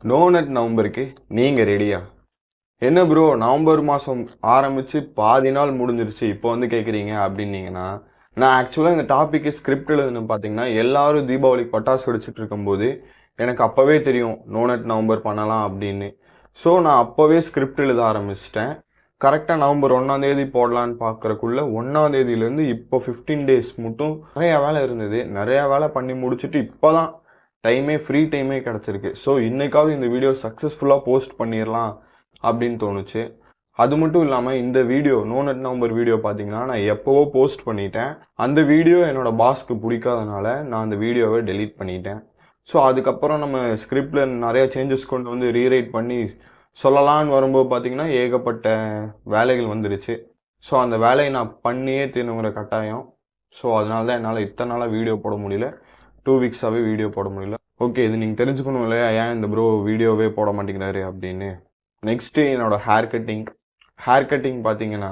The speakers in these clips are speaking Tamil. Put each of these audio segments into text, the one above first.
நோ நட் நவம்பருக்கு நீங்க ரெடியா? என்ன ப்ரோ, நவம்பர் மாதம் ஆரம்பித்து பாதி நாள் முடிஞ்சிருச்சு, இப்போ வந்து கேட்குறீங்க அப்படின்னீங்கன்னா, நான் ஆக்சுவலாக இந்த டாப்பிக்கு ஸ்கிரிப்ட் எழுதுன்னு பார்த்தீங்கன்னா எல்லாரும் தீபாவளிக்கு பட்டாசு வெடிச்சிட்டு இருக்கும்போது எனக்கு அப்போவே தெரியும் நோ நட் நவம்பர் பண்ணலாம் அப்படின்னு. ஸோ நான் அப்போவே ஸ்கிரிப்ட் எழுத ஆரம்பிச்சிட்டேன். கரெக்டாக நவம்பர் 1ஆம் தேதி போடலான்னு பார்க்குறக்குள்ள 1ஆம் தேதியிலேருந்து இப்போ 15 டேஸ் மட்டும் நிறையா வேலை இருந்தது. நிறையா வேலை பண்ணி முடிச்சுட்டு இப்போ தான் ஃப்ரீ டைமே கிடச்சிருக்கு. ஸோ இன்னைக்காவது இந்த வீடியோ சக்ஸஸ்ஃபுல்லாக போஸ்ட் பண்ணிடலாம் அப்படின்னு தோணுச்சு. அது மட்டும் இல்லாமல் இந்த video no nut November video பார்த்தீங்கன்னா நான் எப்போவோ போஸ்ட் பண்ணிட்டேன். அந்த வீடியோ என்னோட பாஸ்க்கு பிடிக்காதனால நான் அந்த வீடியோவை டெலீட் பண்ணிட்டேன். ஸோ அதுக்கப்புறம் நம்ம ஸ்கிரிப்டில் நிறைய சேஞ்சஸ் கொண்டு வந்து ரீரைட் பண்ணி சொல்லலான்னு வரும்போது பார்த்தீங்கன்னா ஏகப்பட்ட வேலைகள் வந்துடுச்சு. ஸோ அந்த வேலையை நான் பண்ணியே தீரணுங்கிற கட்டாயம். ஸோ அதனால தான் என்னால் இத்தனை நாளாக வீடியோ போட முடியல. 2 வீக்ஸாகவே வீடியோ போட முடியல. ஓகே, இது நீங்கள் தெரிஞ்சுக்கணும் இல்லையா, ஏன் இந்த ப்ரோ வீடியோவே போட மாட்டேங்கிறாரு அப்படின்னு. நெக்ஸ்ட்டு என்னோட ஹேர் கட்டிங் பார்த்தீங்கன்னா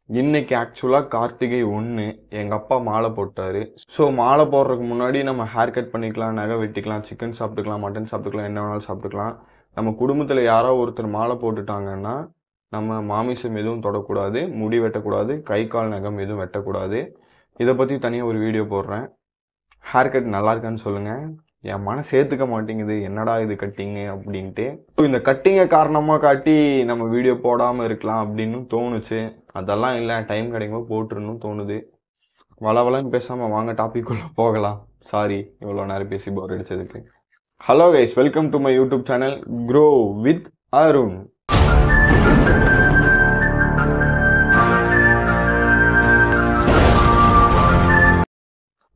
இன்னைக்கு ஆக்சுவலாக கார்த்திகை 1 எங்கள் அப்பா மாலை போட்டார். ஸோ மாலை போடுறதுக்கு முன்னாடி நம்ம ஹேர் கட் பண்ணிக்கலாம், நகை வெட்டிக்கலாம், சிக்கன் சாப்பிட்டுக்கலாம், மட்டன் சாப்பிட்டுக்கலாம், என்ன வேணாலும் சாப்பிட்டுக்கலாம். நம்ம குடும்பத்தில் யாரோ ஒருத்தர் மாலை போட்டுட்டாங்கன்னா நம்ம மாமிசம் எதுவும் தொடக்கூடாது, முடி வெட்டக்கூடாது, கை கால் நகம் எதுவும் வெட்டக்கூடாது. இதை பற்றி தனியாக ஒரு வீடியோ போடுறேன். ஹேர் கட் நல்லா இருக்கான்னு சொல்லுங்கள். என் மனசு ஏற்றுக்க மாட்டேங்குது, என்னடா இது கட்டிங்கு அப்படின்ட்டு. ஸோ இந்த கட்டிங்கை காரணமாக காட்டி நம்ம வீடியோ போடாமல் இருக்கலாம் அப்படின்னு தோணுச்சு. அதெல்லாம் இல்லை, டைம் கிடைக்கும்போது போட்டுருன்னு தோணுது. வளவலன்னு பேசாமல் வாங்க டாபிக்குள்ளே போகலாம். சாரி இவ்வளோ நேரம் பேசி போர் அடித்ததுக்கு. Hello guys, welcome to my YouTube channel grow with Arun.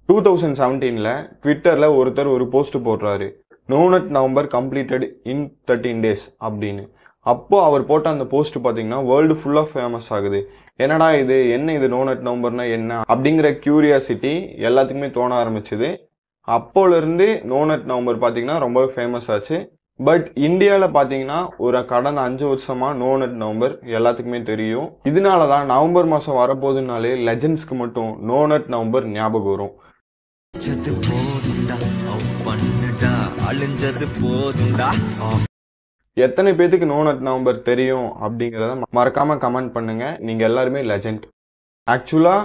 டூ 2017 ட்விட்டரில் ஒருத்தர் ஒரு போஸ்ட் போடுறாரு, no nut November completed in 13 days அப்படின்னு. அப்போது அவர் போட்ட அந்த போஸ்ட் பார்த்தீங்கன்னா வேர்ல்டு ஃபுல்லாக ஃபேமஸ் ஆகுது. என்னடா இது, என்ன இது நோ நட் நவம்பர்னா என்ன அப்படிங்கிற க்யூரியாசிட்டி எல்லாத்துக்குமே தோண ஆரம்பிச்சுது. அப்போலேருந்து நோ நட் நவம்பர் பார்த்தீங்கன்னா ரொம்பவே ஃபேமஸ் ஆச்சு. பட் இந்தியாவில் பார்த்தீங்கன்னா ஒரு கடந்த 5 வருஷமாக நோ நட் நவம்பர் எல்லாத்துக்குமே தெரியும். இதனால தான் நவம்பர் மாதம் வரப்போகுதுனாலே லெஜண்ட்ஸ்க்கு மட்டும் நோ நட் நவம்பர் ஞாபகம் வரும். எத்தனை பேத்துக்கு நோ நட் நவம்பர் தெரியும் அப்படிங்கிறத மறக்காம கமெண்ட் பண்ணுங்க. நீங்க எல்லாருமே லெஜண்ட். ஆக்சுவலா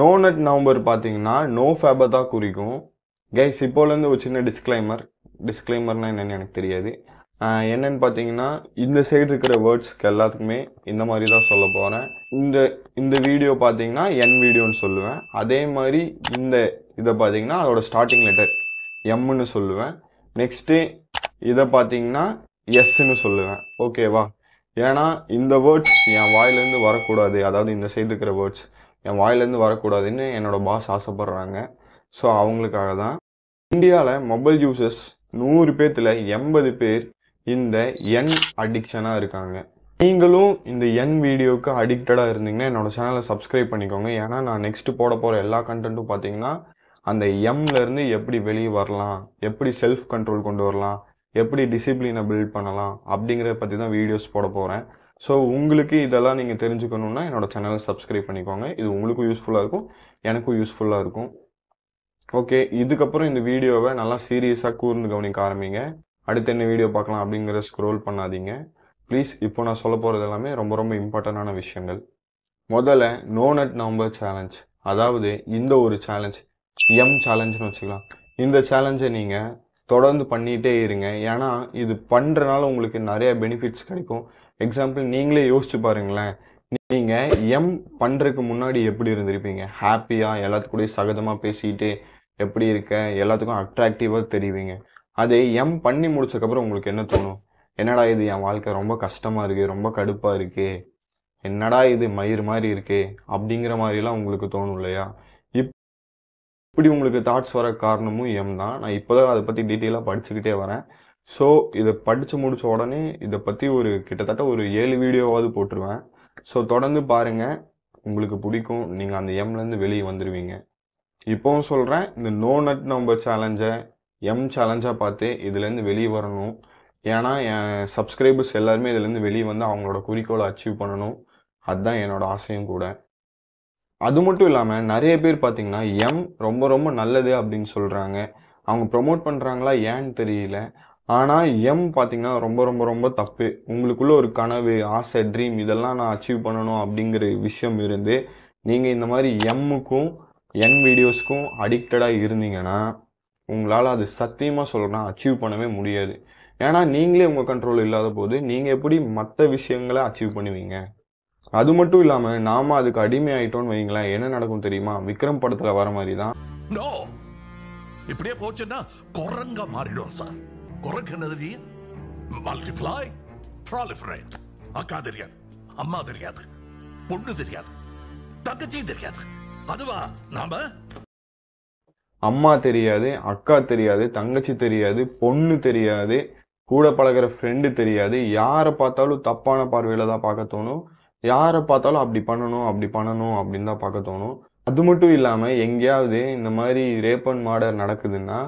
நோ நட் நவம்பர் பார்த்தீங்கன்னா நோ ஃபேபர் தான் குறிக்கும். கைஸ், இப்போலேருந்து ஒரு சின்ன டிஸ்க்ளைமர்னா என்னன்னு எனக்கு தெரியாது. என்னன்னு பார்த்தீங்கன்னா இந்த சைடு இருக்கிற வேர்ட்ஸ்க்கு எல்லாத்துக்குமே இந்த மாதிரி தான் சொல்ல போகிறேன். இந்த வீடியோ பார்த்தீங்கன்னா என் வீடியோன்னு சொல்லுவேன். அதே மாதிரி இதை பார்த்தீங்கன்னா அதோட ஸ்டார்டிங் லெட்டர் எம்னு சொல்லுவேன். நெக்ஸ்ட்டு இதை பார்த்தீங்கன்னா எஸ்ன்னு சொல்லுவேன். ஓகேவா? ஏன்னா இந்த வேர்ட்ஸ் என் வாயிலேருந்து வரக்கூடாது, அதாவது இந்த சைடு இருக்கிற வேர்ட்ஸ் என் வாயிலேருந்து வரக்கூடாதுன்னு என்னோட பாஸ் ஆசைப்படுறாங்க. ஸோ அவங்களுக்காக தான். இந்தியாவில் மொபைல் யூசர்ஸ் 100 பேர்த்தில் 80 பேர் இந்த என் அடிக்ஷனாக இருக்காங்க. நீங்களும் இந்த என் வீடியோவுக்கு அடிக்டடாக இருந்தீங்கன்னா என்னோட சேனலை சப்ஸ்கிரைப் பண்ணிக்கோங்க. ஏன்னா நான் நெக்ஸ்ட் போட போகிற எல்லா கண்டென்ட்டும் பார்த்தீங்கன்னா அந்த எம்லேருந்து எப்படி வெளியே வரலாம், எப்படி செல்ஃப் கண்ட்ரோல் கொண்டு வரலாம், எப்படி டிசிப்ளினை பில்ட் பண்ணலாம் அப்படிங்கிறத பற்றி தான் வீடியோஸ் போட போகிறேன். ஸோ உங்களுக்கு இதெல்லாம் நீங்கள் தெரிஞ்சுக்கணுன்னா என்னோட சேனலை சப்ஸ்கிரைப் பண்ணிக்கோங்க. இது உங்களுக்கும் யூஸ்ஃபுல்லாக இருக்கும், எனக்கும் யூஸ்ஃபுல்லாக இருக்கும். ஓகே, இதுக்கப்புறம் இந்த வீடியோவை நல்லா சீரியஸாக கூர்ந்து கவனிக்க ஆரம்பிங்க. அடுத்து என்ன வீடியோ பார்க்கலாம் அப்படிங்கிற ஸ்க்ரோல் பண்ணாதீங்க ப்ளீஸ். இப்போ நான் சொல்ல போகிறது எல்லாமே ரொம்ப ரொம்ப இம்பார்ட்டண்டான விஷயங்கள். முதல்ல நோ நட் நவம்பர் சேலஞ்ச், அதாவது இந்த ஒரு சேலஞ்ச் எம் சேலஞ்சுன்னு வச்சுக்கலாம். இந்த சேலஞ்சை நீங்கள் தொடர்ந்து பண்ணிகிட்டே இருங்க. ஏன்னா இது பண்ணுறனால உங்களுக்கு நிறைய பெனிஃபிட்ஸ் கிடைக்கும். எக்ஸாம்பிள் நீங்களே யோசிச்சு பாருங்களேன். நீங்கள் எம் பண்ணுறதுக்கு முன்னாடி எப்படி இருந்திருப்பீங்க? ஹாப்பியாக எல்லாத்துக்கூடயும் சகஜமாக பேசிக்கிட்டு எப்படி இருக்க, எல்லாத்துக்கும் அட்ராக்டிவாக தெரிவிங்க. அதே எம் பண்ணி முடிச்சதுக்கப்புறம் உங்களுக்கு என்ன தோணும்? என்னடா இது, என் வாழ்க்கை ரொம்ப கஷ்டமாக இருக்குது, ரொம்ப கடுப்பாக இருக்குது, என்னடா இது மயிர் மாதிரி இருக்கே அப்படிங்கிற மாதிரிலாம் உங்களுக்கு தோணும் இல்லையா? இப்படி உங்களுக்கு தாட்ஸ் வர காரணமும் எம் தான். நான் இப்போ தான் அதை பற்றி டீட்டெயிலாக படிச்சுக்கிட்டே வரேன். ஸோ இதை படித்து முடித்த உடனே இதை பற்றி கிட்டத்தட்ட ஒரு 7 வீடியோவாவது போட்டுருவேன். ஸோ தொடர்ந்து பாருங்கள், உங்களுக்கு பிடிக்கும். நீங்கள் அந்த எம்லேருந்து வெளியே வந்துடுவீங்க. இப்போவும் சொல்கிறேன், இந்த நோ நட் நவம்பர் சேலஞ்சை எம் சேலஞ்சாக பார்த்து இதுலேருந்து வெளியே வரணும். ஏன்னா என் சப்ஸ்கிரைபர்ஸ் எல்லாருமே இதுலேருந்து வெளியே வந்து அவங்களோட குறிக்கோளை அச்சீவ் பண்ணணும். அதுதான் என்னோடய ஆசையும் கூட. அது மட்டும் இல்லாமல் நிறைய பேர் பார்த்தீங்கன்னா எம் ரொம்ப ரொம்ப நல்லது அப்படின்னு சொல்கிறாங்க. அவங்க ப்ரொமோட் பண்ணுறாங்களா ஏன்னு தெரியல. ஆனால் எம் பார்த்தீங்கன்னா ரொம்ப ரொம்ப ரொம்ப தப்பு. உங்களுக்குள்ள ஒரு கனவு, ஆசை, ட்ரீம் இதெல்லாம் நான் அச்சீவ் பண்ணணும் அப்படிங்கிற விஷயம் இருந்து நீங்கள் இந்த மாதிரி எம்முக்கும் என் வீடியோஸ்க்கும் அடிக்டடாக இருந்தீங்கன்னா உங்களால் அது சத்தியமாக சொல்கிறேன் அச்சீவ் பண்ணவே முடியாது. ஏன்னா நீங்களே உங்கள் கண்ட்ரோல் இல்லாத போது நீங்கள் எப்படி மற்ற விஷயங்களை அச்சீவ் பண்ணுவீங்க? அது மட்டும் இல்லாமல் நாம அதுக்கு அடிமை ஆயிட்டோம்னு வைங்களேன், என்ன நடக்கும் தெரியுமா? விக்ரம் படத்தில் வர மாதிரி தான். நோ, இப்படியே போச்சுன்னா குரங்கா மாறிடும் சார். குரங்கு என்னது? Multiply, proliferate. அக்கா தெரியாது, அம்மா தெரியாது, பொண்ணு தெரியாது, தங்கச்சி தெரியாது. அதுவா நாம அம்மா தெரியாது, அக்கா தெரியாது, தங்கச்சி தெரியாது, பொண்ணு தெரியாது, கூட பழகிற ஃப்ரெண்டு தெரியாது. யாரை பார்த்தாலும் தப்பான பார்வையில் தான் பார்க்க தோணும். யாரை பார்த்தாலும் அப்படி பண்ணணும் அப்படி பண்ணணும் அப்படின்னு தான் பார்க்க தோணும். அது மட்டும் இல்லாமல் எங்கேயாவது இந்த மாதிரி ரேப் அண்ட் மர்டர் நடக்குதுன்னா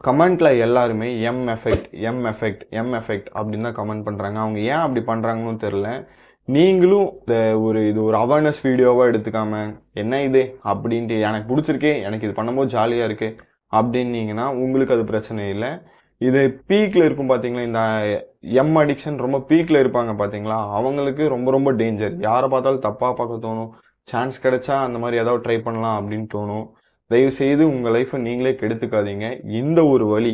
கமெண்ட்ல எல்லாருமே M effect M effect M effect அப்படின்னு தான் கமெண்ட் பண்ணுறாங்க. அவங்க ஏன் அப்படி பண்ணுறாங்கன்னு தெரில. நீங்களும் இது ஒரு அவேர்னஸ் வீடியோவாக எடுத்துக்காம என்ன இது அப்படின்ட்டு எனக்கு பிடிச்சிருக்கே, எனக்கு இது பண்ணும்போது ஜாலியாக இருக்கு அப்படின்னீங்கன்னா உங்களுக்கு அது பிரச்சனை இல்லை. இது பீக்கில் இருக்கும் பார்த்தீங்களா, இந்த எம் அடிக்ஷன் ரொம்ப பீக்கில் இருப்பாங்க பார்த்தீங்களா, அவங்களுக்கு ரொம்ப ரொம்ப டேஞ்சர். யாரை பார்த்தாலும் தப்பாக பார்க்க தோணும். சான்ஸ் கிடைச்சா அந்த மாதிரி ஏதாவது ட்ரை பண்ணலாம் அப்படின்னு தோணும். தயவு செய்து உங்கள் லைஃப்பை நீங்களே கெடுத்துக்காதீங்க. இந்த ஒரு வழி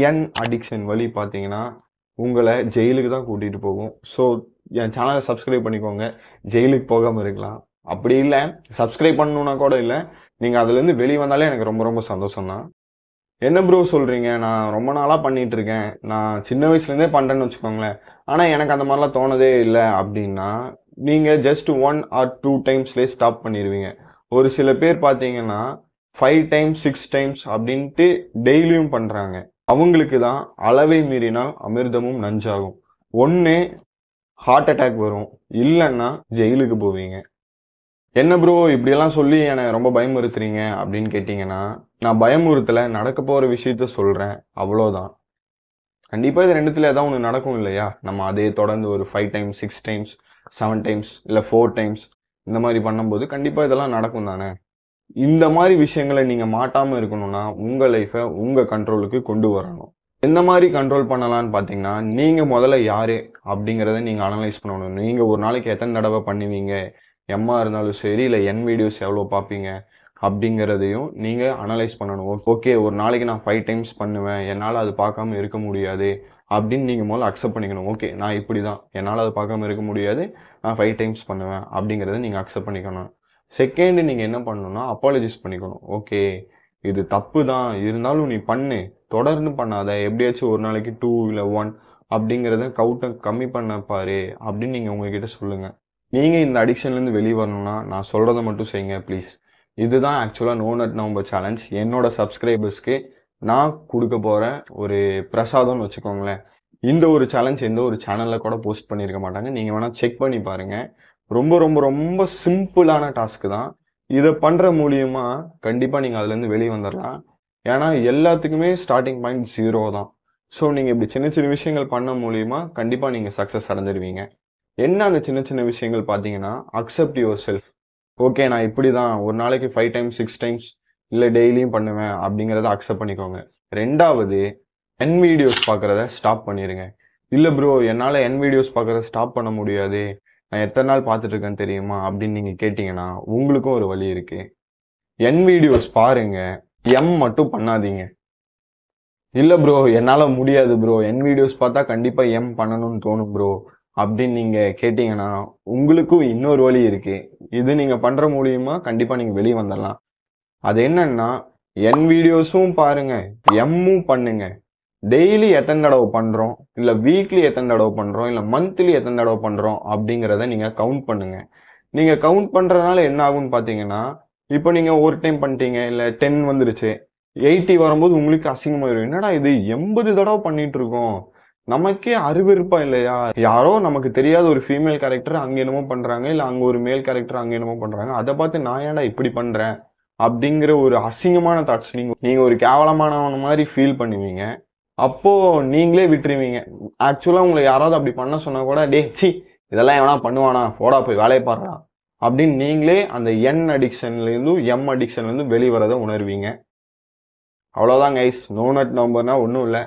என் அடிக்ஷன் வழி பார்த்தீங்கன்னா உங்களை ஜெயிலுக்கு தான் கூட்டிகிட்டு போகும். ஸோ என் சேனலை சப்ஸ்கிரைப் பண்ணிக்கோங்க, ஜெயிலுக்கு போகாமல் இருக்கலாம். அப்படி இல்லை சப்ஸ்கிரைப் பண்ணணுன்னா கூட இல்லை, நீங்கள் அதுலேருந்து வெளியே வந்தாலே எனக்கு ரொம்ப ரொம்ப சந்தோஷம் தான். என்ன ப்ரோ சொல்கிறீங்க? நான் ரொம்ப நாளாக பண்ணிகிட்டு இருக்கேன், நான் சின்ன வயசுலேருந்தே பண்ணுறேன்னு வச்சுக்கோங்களேன், ஆனால் எனக்கு அந்த மாதிரிலாம் தோணதே இல்லை அப்படின்னா நீங்கள் ஜஸ்ட் 1 or 2 டைம்ஸ்லேயே ஸ்டாப் பண்ணிடுவீங்க. ஒரு சில பேர் பார்த்தீங்கன்னா 5 times 6 times அப்படின்ட்டு டெய்லியும் பண்ணுறாங்க. அவங்களுக்கு தான் அளவை மீறினால் அமிர்தமும் நஞ்சாகும். ஒன்று ஹார்ட் அட்டாக் வரும், இல்லைன்னா ஜெயிலுக்கு போவீங்க. என்ன ப்ரோ இப்படியெல்லாம் சொல்லி என்னை ரொம்ப பயமுறுத்துறீங்க அப்படின்னு கேட்டிங்கன்னா, நான் பயமுறுத்தலை, நடக்க போகிற விஷயத்த சொல்கிறேன், அவ்வளோதான். கண்டிப்பாக இது ரெண்டுத்தில் ஏதாவது ஒன்று நடக்கும் இல்லையா? நம்ம அதே தொடர்ந்து ஒரு 5 times 6 times 7 times இல்லை 4 times இந்த மாதிரி பண்ணும்போது கண்டிப்பாக இதெல்லாம் நடக்கும் தானே. இந்த மாதிரி விஷயங்களை நீங்கள் மாட்டாமல் இருக்கணும்னா உங்கள் லைஃப்பை உங்கள் கண்ட்ரோலுக்கு கொண்டு வரணும். எந்த மாதிரி கண்ட்ரோல் பண்ணலான்னு பார்த்தீங்கன்னா, நீங்கள் முதல்ல யார் அப்படிங்கிறத நீங்கள் அனலைஸ் பண்ணணும். நீங்கள் ஒரு நாளைக்கு எத்தனை தடவை பண்ணுவீங்க, எம்மா இருந்தாலும் சரி இல்லை என் வீடியோஸ் எவ்வளோ பார்ப்பீங்க அப்படிங்கிறதையும் நீங்கள் அனலைஸ் பண்ணணும். ஓகே, ஒரு நாளைக்கு நான் 5 times பண்ணுவேன், என்னால் அது பார்க்காம இருக்க முடியாது அப்படின்னு நீங்கள் முதல்ல அக்செப்ட் பண்ணிக்கணும். ஓகே, நான் இப்படி தான், என்னால் அது பார்க்காம இருக்க முடியாது, நான் 5 times பண்ணுவேன் அப்படிங்கிறத நீங்கள் அக்செப்ட் பண்ணிக்கணும். செகண்ட், நீங்கள் என்ன பண்ணணும்னா அப்பாலஜைஸ் பண்ணிக்கணும். ஓகே, இது தப்பு தான், இருந்தாலும் நீ பண்ணு, தொடர்ந்து பண்ணாத, எப்படியாச்சும் ஒரு நாளைக்கு 2 இல்லை 1 அப்படிங்கிறத கவுட்டை கம்மி பண்ண பாரு அப்படின்னு நீங்கள் உங்ககிட்ட சொல்லுங்கள். நீங்கள் இந்த அடிக்ஷன்லேருந்து வெளியே வரணும்னா நான் சொல்கிறத மட்டும் செய்யுங்க ப்ளீஸ். இதுதான் ஆக்சுவலாக நோ நட் நவம்பர் சேலஞ்ச். என்னோட சப்ஸ்கிரைபர்ஸ்க்கு நான் கொடுக்க போகிற ஒரு பிரசாதம்னு வச்சுக்கோங்களேன். இந்த ஒரு சேலஞ்ச் எந்த ஒரு சேனலில் கூட போஸ்ட் பண்ணியிருக்க மாட்டாங்க. நீங்கள் வேணால் செக் பண்ணி பாருங்கள். ரொம்ப ரொம்ப ரொம்ப சிம்பிளான டாஸ்க்கு தான். இதை பண்ணுற மூலியமா கண்டிப்பாக நீங்கள் அதுலேருந்து வெளியே வந்துடலாம். ஏன்னா எல்லாத்துக்குமே ஸ்டார்டிங் பாயிண்ட் 0 தான். ஸோ நீங்கள் இப்படி சின்ன சின்ன விஷயங்கள் பண்ண மூலியமா கண்டிப்பாக நீங்கள் சக்ஸஸ் அடைஞ்சிருவீங்க. என்ன அந்த சின்ன சின்ன விஷயங்கள் பார்த்தீங்கன்னா, அக்செப்ட் யுவர் செல்ஃப். ஓகே, நான் இப்படி தான் ஒரு நாளைக்கு 5 times 6 times இல்லை டெய்லியும் பண்ணுவேன் அப்படிங்கிறத அக்செப்ட் பண்ணிக்கோங்க. ரெண்டாவது, என் வீடியோஸ் பார்க்குறத ஸ்டாப் பண்ணிடுங்க. இல்லை ப்ரோ என்னால் என் வீடியோஸ் பார்க்குறத ஸ்டாப் பண்ண முடியாது, நான் எத்தனை நாள் பார்த்துட்டு இருக்கேன்னு தெரியுமா அப்படின்னு நீங்கள் கேட்டிங்கன்னா உங்களுக்கும் ஒரு வழி இருக்குது. என் வீடியோஸ் பாருங்க, எம் மட்டும் பண்ணாதீங்க. இல்லை ப்ரோ என்னால் முடியாது ப்ரோ, என் வீடியோஸ் பார்த்தா கண்டிப்பாக எம் பண்ணணும்னு தோணும் ப்ரோ அப்படின்னு நீங்கள் கேட்டிங்கன்னா உங்களுக்கும் இன்னொரு வழி இருக்குது. இது நீங்கள் பண்ணுற மூலியமா கண்டிப்பாக நீங்கள் வெளியே வந்துடலாம். அது என்னன்னா, என் வீடியோஸும் பாருங்க, எம்மும் பண்ணுங்க. டெய்லி எத்தனை தடவை பண்ணுறோம், இல்லை வீக்லி எத்தனை தடவை பண்ணுறோம், இல்லை மந்த்லி எத்தனை தடவை பண்ணுறோம் அப்படிங்கிறத நீங்கள் கவுண்ட் பண்ணுங்கள். நீங்கள் கவுண்ட் பண்ணுறதுனால என்ன ஆகும்னு பார்த்தீங்கன்னா, இப்போ நீங்கள் ஒரு டைம் பண்ணிட்டீங்க, இல்லை 10 வந்துருச்சு, 80 வரும்போது உங்களுக்கு அசிங்கமாயிரும். என்னடா இது 80 தடவை பண்ணிட்டு இருக்கோம், நமக்கே அருவருப்பா இல்லையா? யாரோ நமக்கு தெரியாத ஒரு ஃபீமேல் கேரக்டர் அங்கே என்னமோ பண்ணுறாங்க, இல்லை அங்கே ஒரு மேல் கேரக்டர் அங்கே என்னமோ பண்ணுறாங்க, அதை பார்த்து நான் ஏன்டா இப்படி பண்ணுறேன் அப்படிங்கிற ஒரு அசிங்கமான தாட்ஸ் நீங்கள் ஒரு கேவலமானவன மாதிரி ஃபீல் பண்ணுவீங்க. அப்போது நீங்களே விட்டுருவீங்க. ஆக்சுவலாக உங்களை யாராவது அப்படி பண்ண சொன்னால் கூட, டே சி இதெல்லாம் எவனா பண்ணுவானா, போடா போய் வேலையை பாடுறா அப்படின்னு நீங்களே அந்த என் அடிக்ஷன்லேருந்தும் எம் அடிக்ஷன்லேருந்து வெளியே வரதை உணர்வீங்க. அவ்வளோதான் கைஸ். நோ நட் நம்பர்னா ஒன்றும் இல்லை.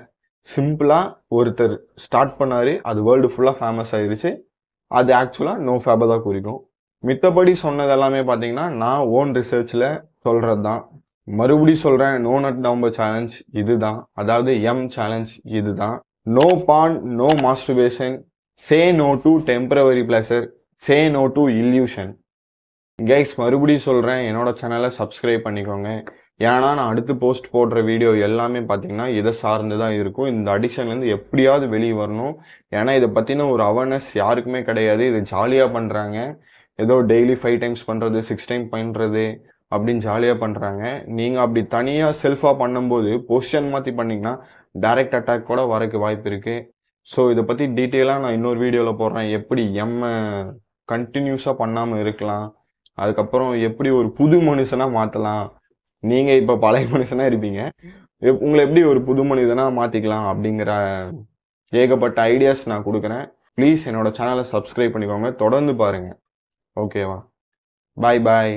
சிம்பிளாக ஒருத்தர் ஸ்டார்ட் பண்ணார், அது வேர்ல்டு ஃபுல்லாக ஃபேமஸ் ஆயிருச்சு. அது ஆக்சுவலாக நோ ஃபேபை தான் குறிக்கும். மித்தபடி சொன்னது எல்லாமே பார்த்தீங்கன்னா நான் ஓன் ரிசர்ச்சில் சொல்கிறது தான். மறுபடியும் சொல்கிறேன், நோ நட் நவம்பர் சேலஞ்ச் இது தான், அதாவது எம் சேலஞ்ச் இது தான். No porn, no masturbation, say no to temporary pleasure, say no to illusion. Guys மறுபடியும் சொல்கிறேன், என்னோட சேனலை சப்ஸ்கிரைப் பண்ணிக்கோங்க. ஏன்னா நான் அடுத்து போஸ்ட் போடுற வீடியோ எல்லாமே பார்த்தீங்கன்னா இதை சார்ந்து தான் இருக்கும். இந்த அடிக்ஷன்லேருந்து எப்படியாவது வெளியே வரணும். ஏன்னா இதை பற்றின ஒரு அவேர்னஸ் யாருக்குமே கிடையாது. இது ஜாலியாக பண்ணுறாங்க, ஏதோ டெய்லி 5 டைம்ஸ் பண்ணுறது, 6 டைம் பண்ணுறது அப்படின்னு ஜாலியாக பண்ணுறாங்க. நீங்கள் அப்படி தனியாக செல்ஃபாக பண்ணும்போது பொசிஷன் மாற்றி பண்ணிங்கன்னா டைரக்ட் அட்டாக் கூட வரக்கு வாய்ப்பு இருக்குது. ஸோ இதை பற்றி டீட்டெயிலாக நான் இன்னொரு வீடியோவில் போடுறேன். எப்படி கண்டினியூஸாக பண்ணாமல் இருக்கலாம், அதுக்கப்புறம் எப்படி ஒரு புது மனுஷனாக மாற்றலாம். நீங்கள் இப்போ பழைய மனுஷனாக இருப்பீங்க, உங்களை எப்படி ஒரு புது மனிதனாக மாற்றிக்கலாம் அப்படிங்கிற ஏகப்பட்ட ஐடியாஸ் நான் கொடுக்குறேன். ப்ளீஸ் என்னோட சேனலை சப்ஸ்கிரைப் பண்ணிக்கோங்க, தொடர்ந்து பாருங்கள். ஓகேவா? பாய் பாய்.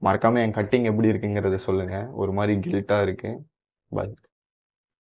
மறக்காமல் என் கட்டிங் எப்படி இருக்குங்கிறத சொல்லுங்கள். ஒரு மாதிரி கில்ட்டாக இருக்குது. பாய்.